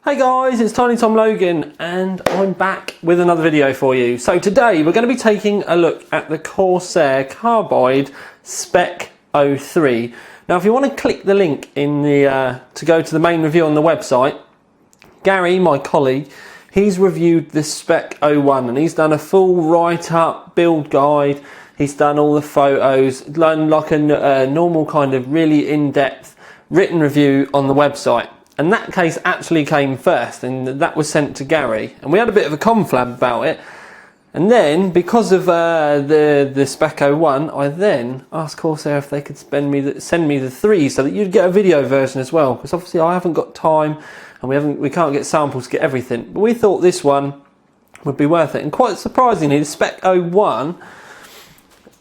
Hey guys, it's Tiny Tom Logan and I'm back with another video for you. So today we're going to be taking a look at the Corsair Carbide Spec 03. Now if you want to click the link in the to go to the main review on the website, Gary, my colleague, he's reviewed the Spec 01 and he's done a full write-up build guide. He's done all the photos, done like a normal kind of really in-depth written review on the website. And that case actually came first, and that was sent to Gary. And we had a bit of a conflab about it. And then, because of the Spec 01, I then asked Corsair if they could send me the 3 so that you'd get a video version as well. Because obviously I haven't got time, and we can't get samples to get everything. But we thought this one would be worth it. And quite surprisingly, the Spec 01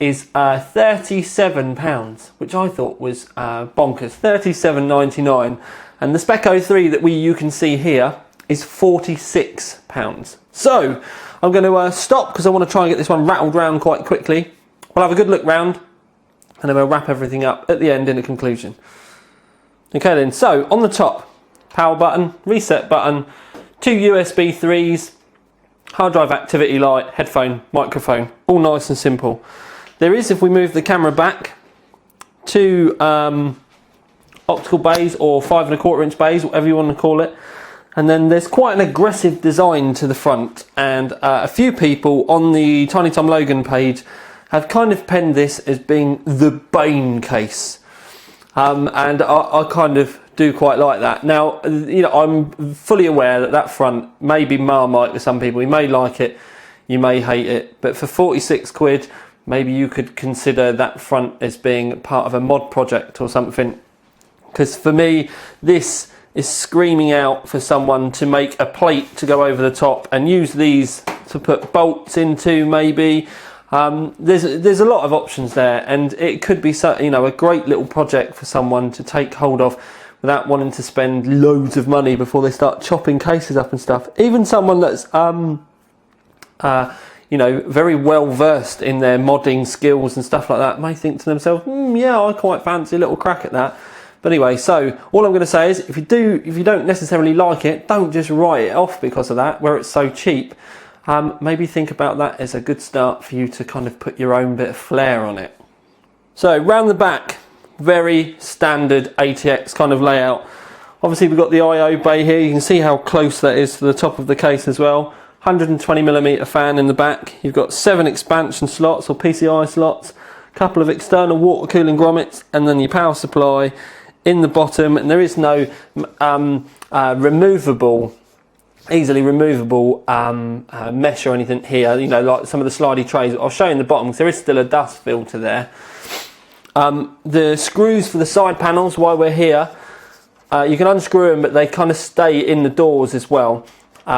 is £37, which I thought was bonkers. £37.99. And the Spec 03 that you can see here is £46. So I'm going to stop because I want to try and get this one rattled round quite quickly. We'll have a good look round and then we'll wrap everything up at the end in a conclusion. Okay then, so on the top, power button, reset button, 2 USB 3s, hard drive activity light, headphone, microphone, all nice and simple. There is, if we move the camera back, 2 optical bays or 5 1/4 inch bays, whatever you want to call it. And then there's quite an aggressive design to the front, and a few people on the Tiny Tom Logan page have kind of penned this as being the Bane case. And I kind of do quite like that. Now, you know, I'm fully aware that that front may be Marmite to some people. You may like it, you may hate it, but for 46 quid, maybe you could consider that front as being part of a mod project or something. Because for me, this is screaming out for someone to make a plate to go over the top and use these to put bolts into, maybe. There's a lot of options there, and it could be, you know, a great little project for someone to take hold of without wanting to spend loads of money before they start chopping cases up and stuff. Even someone that's you know, very well versed in their modding skills and stuff like that may think to themselves, yeah, I quite fancy a little crack at that. But anyway, so all I'm going to say is, if you don't necessarily like it, don't just write it off because of that, where it's so cheap. Maybe think about that as a good start for you to kind of put your own bit of flair on it. So round the back, very standard ATX kind of layout. Obviously we've got the I/O bay here. You can see how close that is to the top of the case as well. 120mm fan in the back. You've got 7 expansion slots or PCI slots, a couple of external water cooling grommets, and then your power supply in the bottom. And there is no easily removable mesh or anything here, you know, like some of the slidey trays. I'll show you in the bottom because there is still a dust filter there. The screws for the side panels, while we're here, you can unscrew them, but they kind of stay in the doors as well.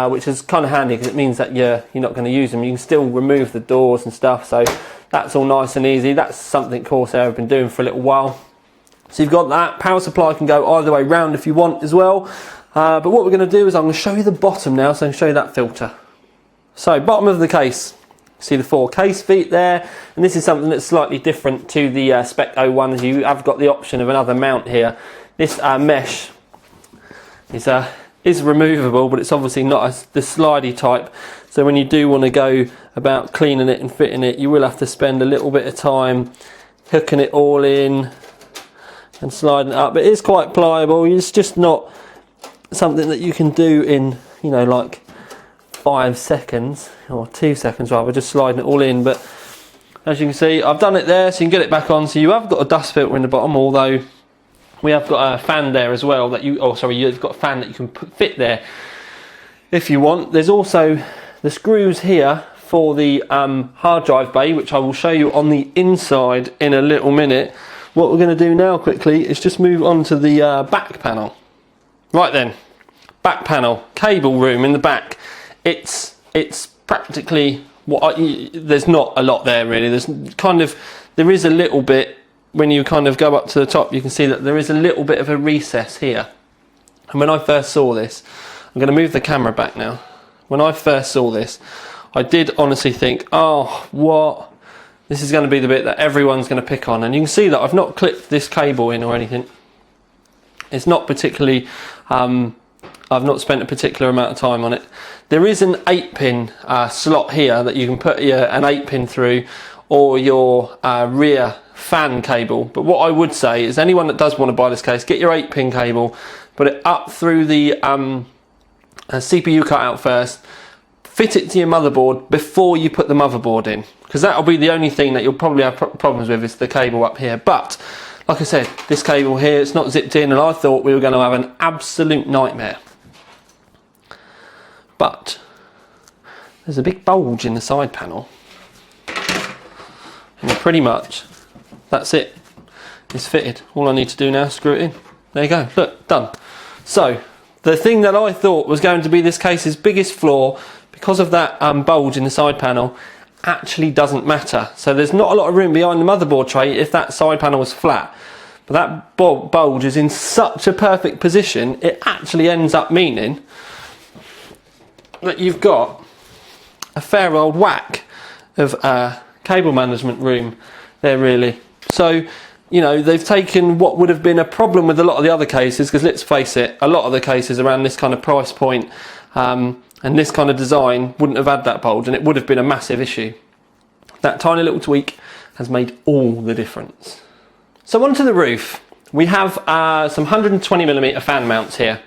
Which is kind of handy because it means that you're not going to use them. You can still remove the doors and stuff, so that's all nice and easy. That's something Corsair have been doing for a little while. So you've got that. Power supply can go either way round if you want as well. But what we're going to do is I'm going to show you the bottom now, so I can show you that filter. So bottom of the case, see the 4 case feet there, and this is something that's slightly different to the Spec 01, as you have got the option of another mount here. This mesh is removable, but it's obviously not the slidey type, so when you do want to go about cleaning it and fitting it, you will have to spend a little bit of time hooking it all in and sliding it up. But it is quite pliable. It's just not something that you can do in, you know, like 5 seconds or 2 seconds rather, just sliding it all in. But as you can see, I've done it there so you can get it back on. So you have got a dust filter in the bottom, although we have got a fan there as well that you've got a fan that you can fit there if you want. There's also the screws here for the hard drive bay, which I will show you on the inside in a little minute. What we're going to do now quickly is just move on to the back panel. Right then, back panel, cable room in the back. It's practically there's not a lot there really. There is a little bit. When you kind of go up to the top, you can see that there is a little bit of a recess here. And when I first saw this, I'm going to move the camera back now. When I first saw this, I did honestly think, oh, what? This is going to be the bit that everyone's going to pick on. And you can see that I've not clipped this cable in or anything. It's not particularly I've not spent a particular amount of time on it. There is an 8-pin slot here that you can put an 8-pin through, or your rear fan cable. But what I would say is anyone that does want to buy this case, get your 8-pin cable, put it up through the CPU cutout first, fit it to your motherboard before you put the motherboard in, because that'll be the only thing that you'll probably have problems with, is the cable up here. But like I said, this cable here, it's not zipped in, and I thought we were going to have an absolute nightmare. But there's a big bulge in the side panel, and pretty much that's it. It's fitted. All I need to do now is screw it in. There you go. Look, done. So the thing that I thought was going to be this case's biggest flaw, because of that bulge in the side panel, actually doesn't matter. So there's not a lot of room behind the motherboard tray if that side panel was flat. But that bulge is in such a perfect position, it actually ends up meaning that you've got a fair old whack of cable management room there, really. So, you know, they've taken what would have been a problem with a lot of the other cases, because let's face it, a lot of the cases around this kind of price point and this kind of design wouldn't have had that bulge, and it would have been a massive issue. That tiny little tweak has made all the difference. So onto the roof. We have some 120mm fan mounts here,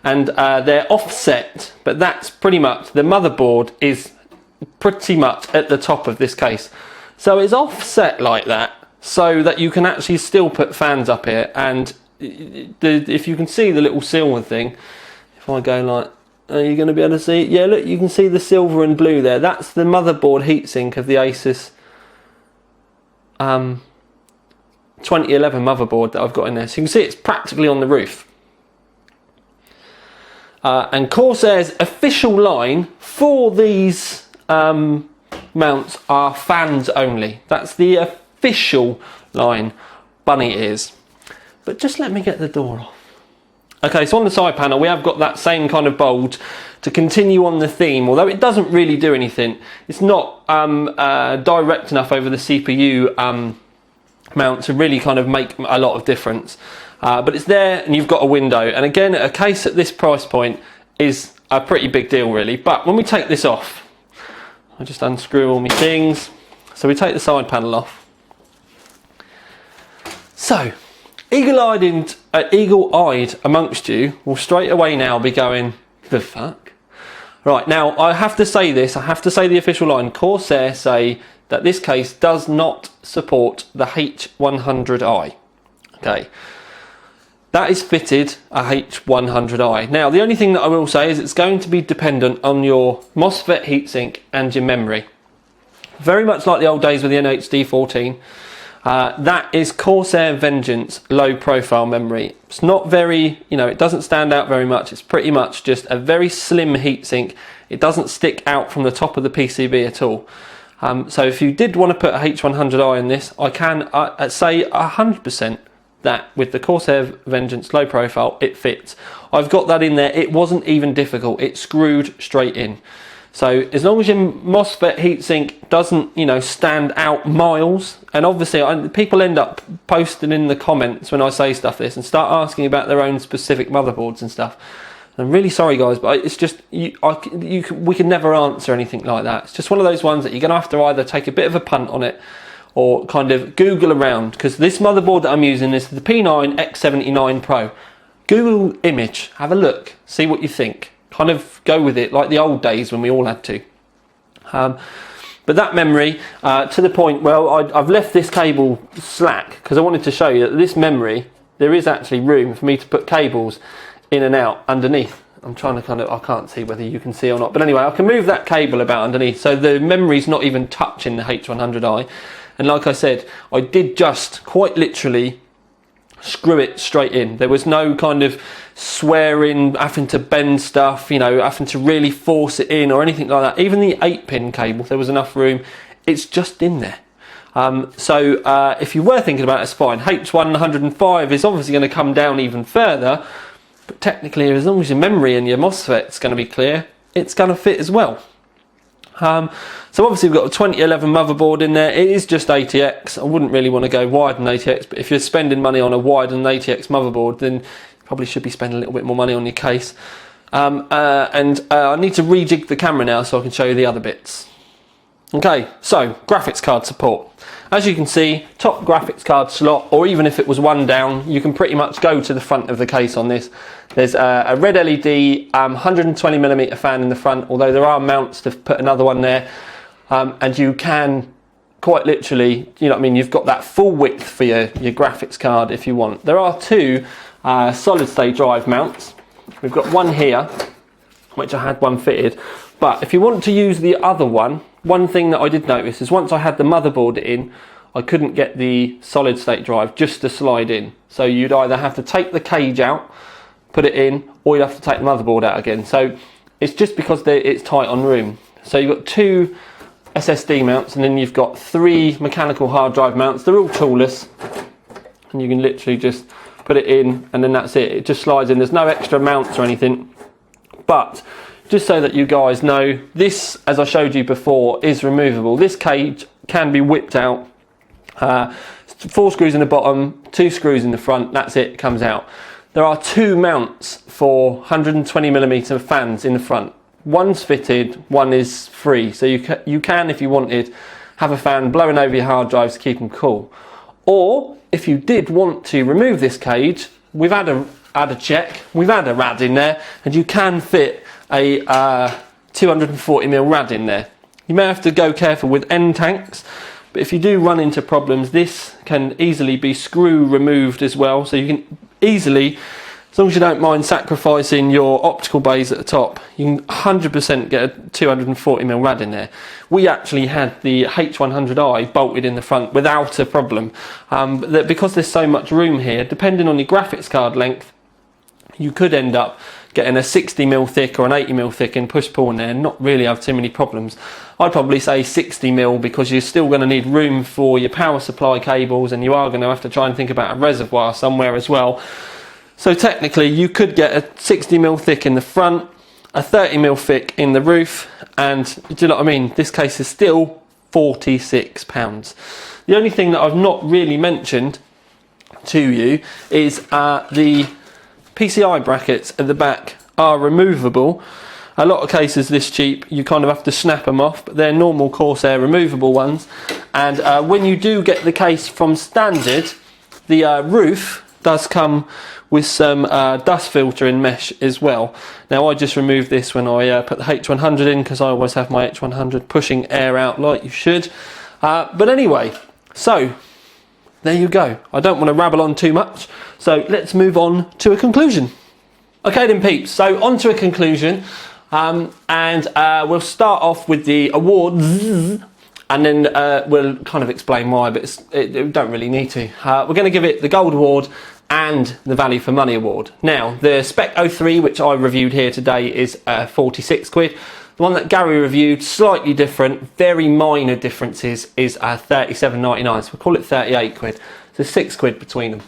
and they're offset, but that's pretty much, the motherboard is pretty much at the top of this case. So it's offset like that, so that you can actually still put fans up here. And if you can see the little silver thing, if I go like, are you going to be able to see it? Yeah, look, you can see the silver and blue there. That's the motherboard heatsink of the Asus 2011 motherboard that I've got in there. So you can see it's practically on the roof. And Corsair's official line for these mounts are fans only. That's the official line, bunny ears. But just let me get the door off. Okay, so on the side panel we have got that same kind of bulge to continue on the theme, although it doesn't really do anything. It's not direct enough over the CPU mount to really kind of make a lot of difference. But it's there, and you've got a window. And again, a case at this price point is a pretty big deal, really. But when we take this off, I just unscrew all my things. So we take the side panel off. So, eagle-eyed amongst you will straight away now be going, the fuck? Right, now I have to say this, I have to say the official line. Corsair say that this case does not support the H100i. Okay, that is fitted a H100i. Now, the only thing that I will say is it's going to be dependent on your MOSFET heatsink and your memory. Very much like the old days with the NHD14. That is Corsair Vengeance low profile memory. It's not very, you know, it doesn't stand out very much. It's pretty much just a very slim heatsink. It doesn't stick out from the top of the PCB at all. So if you did want to put a H100i in this, I can say 100% that with the Corsair Vengeance low profile, it fits. I've got that in there. It wasn't even difficult. It screwed straight in. So as long as your MOSFET heatsink doesn't, you know, stand out miles, and obviously people end up posting in the comments when I say stuff this and start asking about their own specific motherboards and stuff. I'm really sorry, guys, but it's just we can never answer anything like that. It's just one of those ones that you're going to have to either take a bit of a punt on it or kind of Google around, because this motherboard that I'm using is the P9 X79 Pro. Google image, have a look, see what you think. Kind of go with it like the old days when we all had to. But that memory, to the point, well, I've left this cable slack because I wanted to show you that this memory, there is actually room for me to put cables in and out underneath. I'm trying to kind of, I can't see whether you can see or not, but anyway, I can move that cable about underneath, so the memory's not even touching the H100i. And like I said, I did just quite literally screw it straight in. There was no kind of swearing, having to bend stuff, you know, having to really force it in or anything like that. Even the 8-pin cable, there was enough room. It's just in there. So if you were thinking about it, it's fine. H105 is obviously going to come down even further, but technically, as long as your memory and your MOSFET's going to be clear, it's going to fit as well. So obviously we've got a 2011 motherboard in there. It is just ATX. I wouldn't really want to go wider than ATX, but if you're spending money on a wider than ATX motherboard, then you probably should be spending a little bit more money on your case. I need to rejig the camera now so I can show you the other bits. Okay, so graphics card support. As you can see, top graphics card slot, or even if it was one down, you can pretty much go to the front of the case on this. There's a red LED 120mm fan in the front, although there are mounts to put another one there. And you can quite literally, you know what I mean, you've got that full width for your graphics card if you want. There are two solid state drive mounts. We've got one here, which I had one fitted, but if you want to use the other one, one thing that I did notice is once I had the motherboard in, I couldn't get the solid state drive just to slide in. So you'd either have to take the cage out, put it in, or you'd have to take the motherboard out again. So it's just because it's tight on room. So you've got two SSD mounts, and then you've got three mechanical hard drive mounts. They're all toolless, and you can literally just put it in, and then that's it. It just slides in. There's no extra mounts or anything. But just so that you guys know, this, as I showed you before, is removable. This cage can be whipped out. 4 screws in the bottom, 2 screws in the front. That's it. It comes out. There are two mounts for 120mm fans in the front. One's fitted, one is free. So you can, if you wanted, have a fan blowing over your hard drives to keep them cool. Or if you did want to remove this cage, we've had a check, we've had a rad in there, and you can fit a 240mm rad in there. You may have to go careful with end tanks, but if you do run into problems, this can easily be screw removed as well. So you can easily, as long as you don't mind sacrificing your optical bays at the top, you can 100% get a 240mm rad in there. We actually had the H100i bolted in the front without a problem. Because there's so much room here, depending on your graphics card length, you could end up getting a 60mm thick or an 80mm thick and push-pull in there and not really have too many problems. I'd probably say 60mm because you're still going to need room for your power supply cables, and you are going to have to try and think about a reservoir somewhere as well. So technically you could get a 60mm thick in the front, a 30mm thick in the roof, and do you know what I mean? This case is still £46. The only thing that I've not really mentioned to you is the Pci brackets at the back are removable. A lot of cases this cheap, you kind of have to snap them off, but they're normal Corsair removable ones. And when you do get the case from standard, the roof does come with some dust filtering mesh as well. Now I just removed this when I put the H100 in, because I always have my H100 pushing air out like you should. But anyway, so there you go. I don't want to rabble on too much, so let's move on to a conclusion. Okay then peeps, so on to a conclusion, and we'll start off with the awards, and then we'll kind of explain why, but it don't really need to. We're going to give it the Gold Award and the Value for Money Award. Now, the Spec 03, which I reviewed here today, is 46 quid. The one that Gary reviewed, slightly different, very minor differences, is 37.99, so we'll call it 38 quid. So 6 quid between them.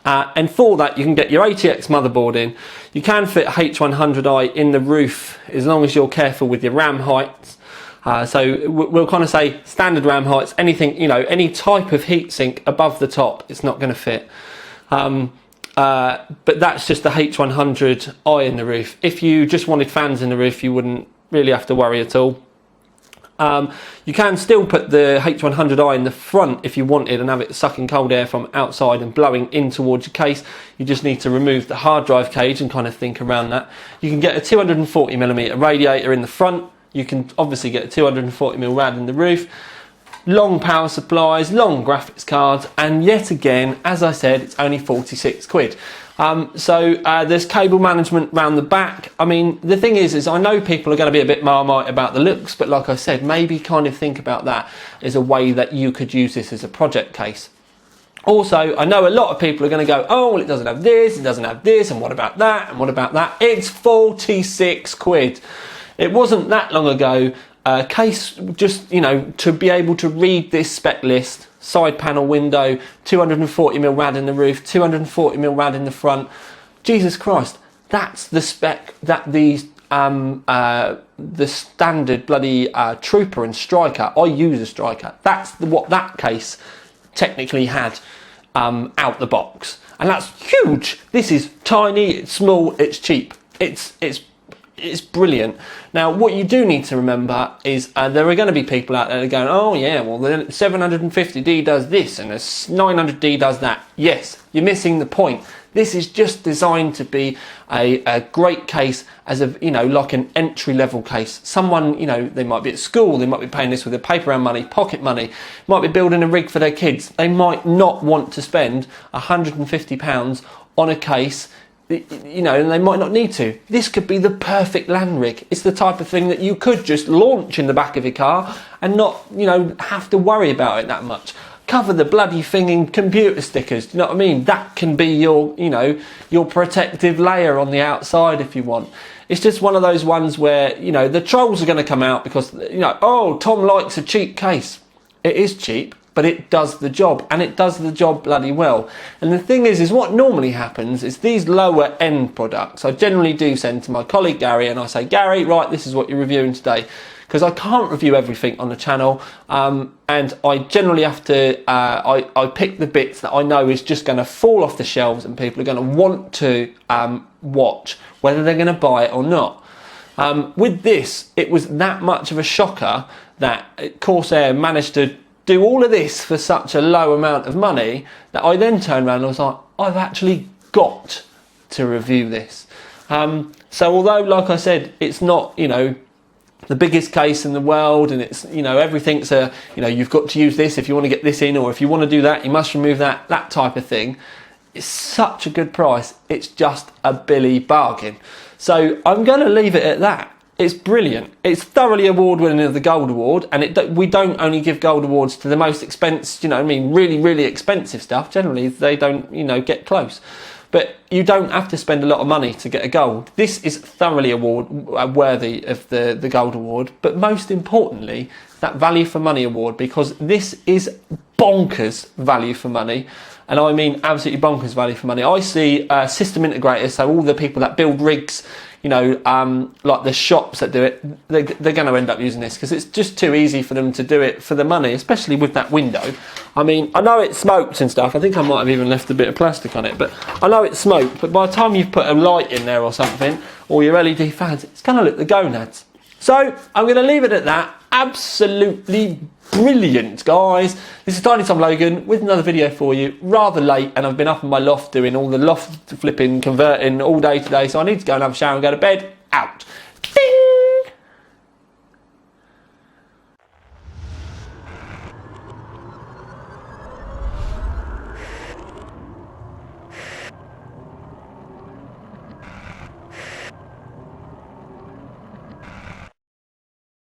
And for that, you can get your ATX motherboard in. You can fit a H100i in the roof, as long as you're careful with your RAM heights. So we'll kind of say standard RAM heights, anything, you know, any type of heatsink above the top, it's not going to fit. But that's just the H100i in the roof. If you just wanted fans in the roof, you wouldn't really have to worry at all. You can still put the H100i in the front if you wanted and have it sucking cold air from outside and blowing in towards your case. You just need to remove the hard drive cage and kind of think around that. You can get a 240mm radiator in the front. You can obviously get a 240mm rad in the roof. Long power supplies, long graphics cards, and yet again, as I said, it's only 46 quid. So there's cable management round the back. I mean, the thing is I know people are going to be a bit marmite about the looks, but like I said, maybe kind of think about that as a way that you could use this as a project case. Also, I know a lot of people are going to go, oh, well, it doesn't have this, it doesn't have this, and what about that, and what about that? It's 46 quid. It wasn't that long ago. Case, just, you know, to be able to read this spec list, side panel window, 240mm rad in the roof, 240mm rad in the front. Jesus Christ, that's the spec that the standard bloody Trooper and Striker, I use a Striker, that's what that case technically had out the box. And that's huge. This is tiny, it's small, it's cheap. it's brilliant. Now, what you do need to remember is there are going to be people out there that are going, oh yeah, well the 750D does this and the 900D does that. Yes, you're missing the point. This is just designed to be a great case as a, you know, like an entry level case. Someone, you know, they might be at school, they might be paying this with their paper round money, pocket money, might be building a rig for their kids. They might not want to spend £150 on a case, you know, and they might not need to. This could be the perfect land rig. It's the type of thing that you could just launch in the back of your car and not, you know, have to worry about it that much. Cover the bloody thing in computer stickers, do you know what I mean? That can be your, you know, your protective layer on the outside if you want. It's just one of those ones where, you know, the trolls are going to come out because, you know, oh, Tom likes a cheap case. It is cheap, but it does the job, and it does the job bloody well. And the thing is what normally happens is these lower end products, I generally do send to my colleague Gary, and I say, Gary, right, this is what you're reviewing today. Because I can't review everything on the channel, and I generally have to, I pick the bits that I know is just going to fall off the shelves and people are going to want to watch, whether they're going to buy it or not. With this, it was that much of a shocker that Corsair managed to do all of this for such a low amount of money that I then turned around and was like, I've actually got to review this. So although, like I said, it's not, you know, the biggest case in the world, and it's, you know, everything's a, you know, you've got to use this if you want to get this in, or if you want to do that, you must remove that, that type of thing. It's such a good price. It's just a billy bargain. So I'm going to leave it at that. It's brilliant. It's thoroughly award-winning of the Gold Award, and we don't only give Gold Awards to the most expensive, you know what I mean, really, really expensive stuff. Generally, they don't, you know, get close. But you don't have to spend a lot of money to get a gold. This is thoroughly worthy of the Gold Award, but most importantly, that value for money award, because this is bonkers value for money. And I mean absolutely bonkers value for money. I see system integrators, so all the people that build rigs, you know, like the shops that do it, they're going to end up using this because it's just too easy for them to do it for the money, especially with that window. I mean, I know it smokes and stuff. I think I might have even left a bit of plastic on it, but I know it smoked. But by the time you've put a light in there or something, or your LED fans, it's going to look the gonads. So I'm going to leave it at that. Absolutely brilliant, guys. This is Tiny Tom Logan with another video for you. Rather late, and I've been up in my loft doing all the loft flipping, converting all day today, so I need to go and have a shower and go to bed. Out.